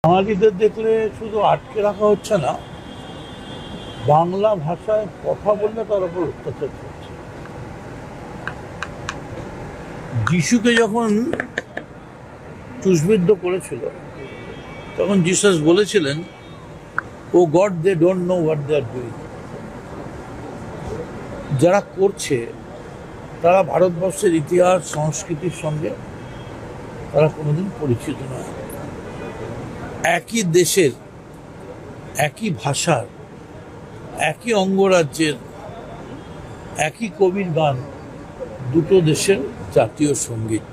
বাঙালিদের দেখলে শুধু আটকে রাখা হচ্ছে না, বাংলা ভাষায় কথা বললে তার উপর অত্যাচার করছে। যিশুকে যখন ক্রুশবিদ্ধ করেছিল তখন জিসাস বলেছিলেন, O God, they don't know what they are doing. যারা করছে তারা ভারতবর্ষের ইতিহাস সংস্কৃতির সঙ্গে তারা কোনোদিন পরিচিত নয়। একই দেশের, একই ভাষার, একই অঙ্গরাজ্যের, একই কবির গান, দুটো দেশের জাতীয় সঙ্গীত।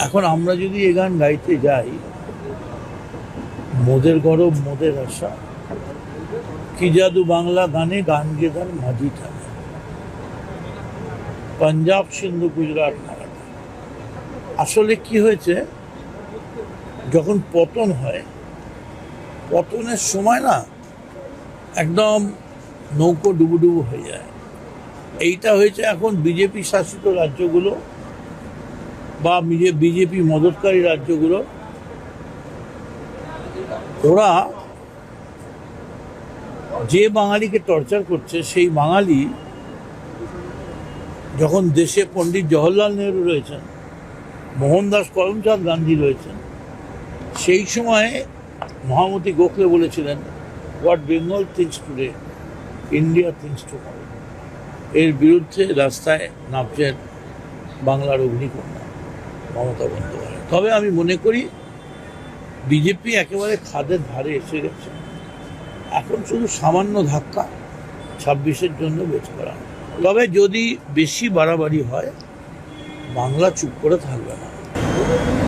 এখন আমরা যদি এ গান গাইতে যাই, মোদের গরব মোদের আশা, কি জাদু বাংলা গানে গান গেদার মাঝি টানে, পাঞ্জাব সিন্ধু গুজরাট মারাঠা। আসলে কি হয়েছে, যখন পতন হয়, পতনের সময় না একদম নৌকো ডুবুডুবু হয়ে যায়। এইটা হয়েছে এখন বিজেপি শাসিত রাজ্যগুলো বা বিজেপি মদতকারী রাজ্যগুলো। ওরা যে বাঙালিকে টর্চার করছে, সেই বাঙালি যখন দেশে পণ্ডিত জওহরলাল নেহরু রয়েছেন, মোহনদাস করমচাঁদ গান্ধী রয়েছেন, সেই সময় মহামতি গোখলে বলেছিলেন, what Bengal things today, India things tomorrow. এর বিরুদ্ধে রাস্তায় নামছেন বাংলার অগ্নিকন্যা মমতা বন্দ্যোপাধ্যায়। তবে আমি মনে করি বিজেপি একেবারে খাদের ধারে এসে গেছে। এখন শুধু সামান্য ধাক্কা 26-এর জন্য বেঁচে করা। তবে যদি বেশি বাড়াবাড়ি হয়, বাংলা চুপ করে থাকবে না।